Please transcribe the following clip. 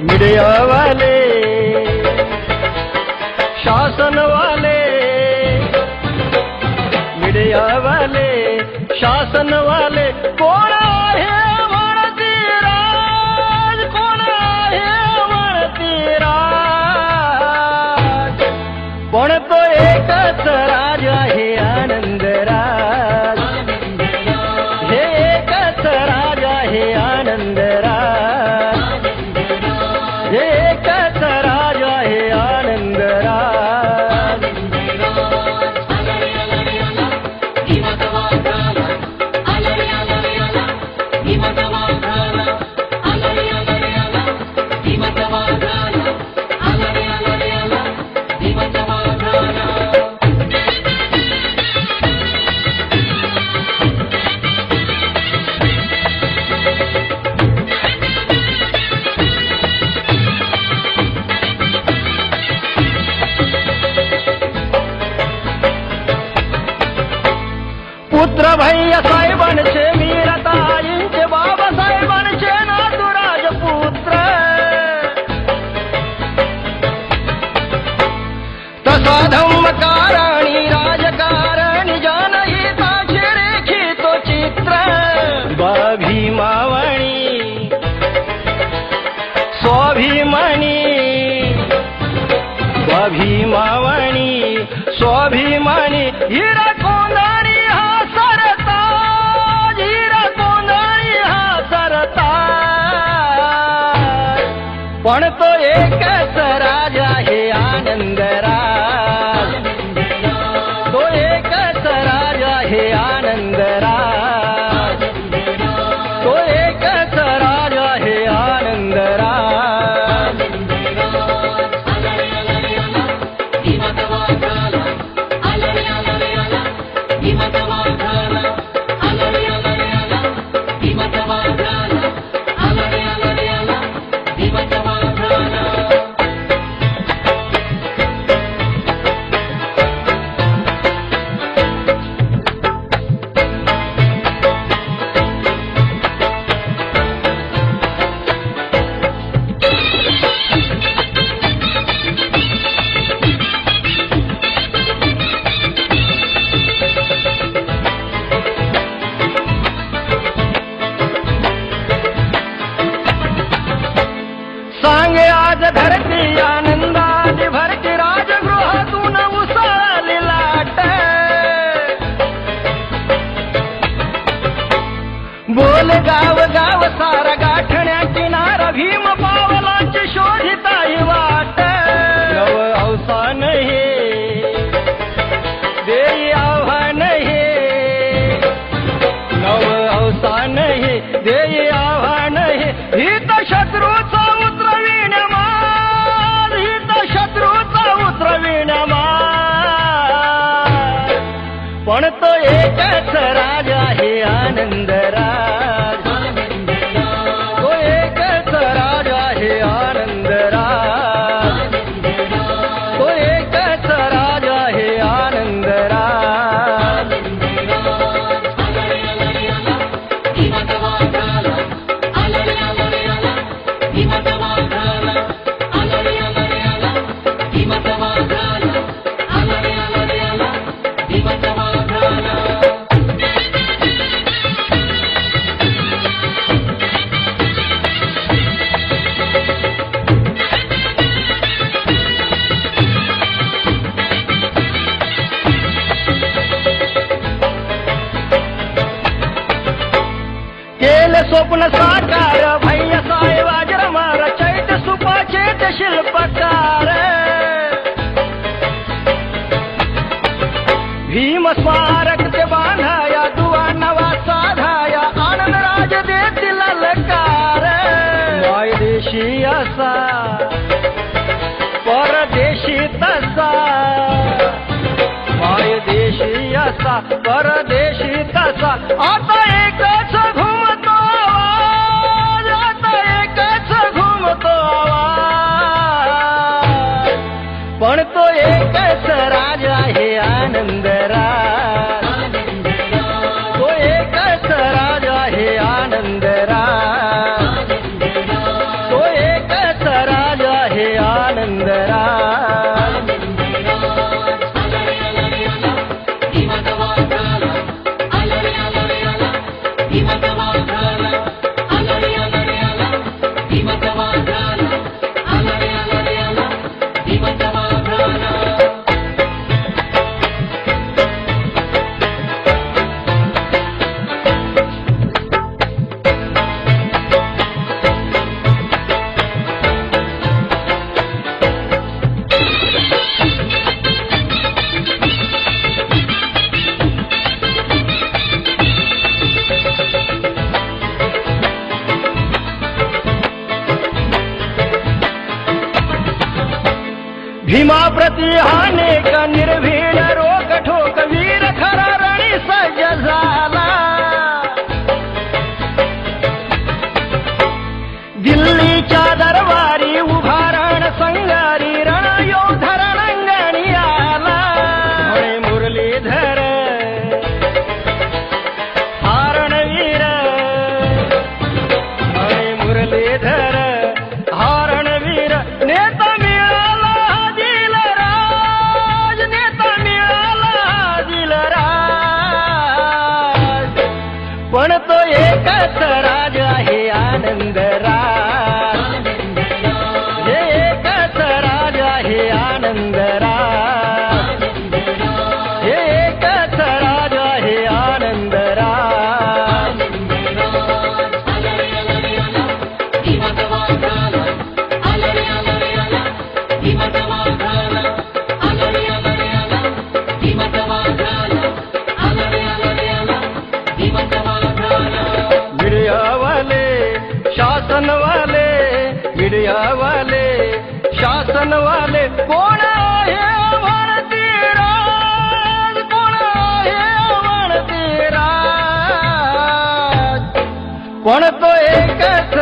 मीडियावाले शासनवाले, मीडियावाले शासनवाले, कोण आहे म्हणती राज, कोण आहे म्हणती राज, पण तो एकच राज आहे आनंदराज, हे एकच राज आहे आनंदराज, हे एकच राज आहे आनंदराज. पुत्र भैया साहेबांचे, मीराताईंचे, बाबासाहेबांचे नातू राजपुत्र, तसा धम्मकारणी राजकारणी जनहिताचे रेखितो चित्र. भीमावणी स्वाभिमानी, भीमावणी स्वाभिमानी, हिरा कोंदाणी हा सरताज, हिरा कोंदाणी हा सरताज, पण तो एकच राज आहे आनंदराज, तो एकच राज आहे आनंदराज, तो एकच राज आहे आनंदराज. सांगे आज धरती आनंदाची भरती, राजगृहातून उसळली लाट, बोल गाव गाव सारा गाठण्याची नार, भीम पावलांची शोधिता ही वाट. नव अवसान हे देई आव्हान हे, नव अवसान हे देई आव्हान हे, हित शत्रूचा उतरविण्यामार, हित शत्रूचा उतरविण्यामार, पण तो एकच राज आहे आनंदराज, तो एकच राज आहे आनंदराज, तो एकच राज आहे आनंदराज. केले स्वप्न साकार भैया साहेब आजरमार, चैत सुपाचे ते शिल्पकार, भीम स्मारक ते बांधाया, दुवा नवा साधाया, आनंदराज देतील ललकार. मायदेशी असा परदेशी तसा, मायदेशी असा परदेशी तसा, आता एकच घुमतो आवाज, आता एकच घुमतो आवाज, पण तो एकच राज आहे आनंदराज, तो एकच राज आहे आनंदराज, तो एकच भीमाप्रती अनेक निर्भीड रोक ठोक वीर खरा रणी सज्ज झाला. दिल्लीच्या दरबारी उभारण संगारी रणयोध रणांगणी आला. म्हणे मुरलीधर हारणवीर, म्हणे मुरलीधर हारणवीर. नेता मिळाला दिलराज, नेता मिळाला दिलराज. पण तो एकच राज आहे आनंदराज, एकच राज आहे आनंदराज, एकच राज आहे आनंदराज. मीडियावाले शासनवाले, मीडियावाले शासनवाले कोण आहे म्हणते राज, कोण आहे म्हणते राज. पण तो एकच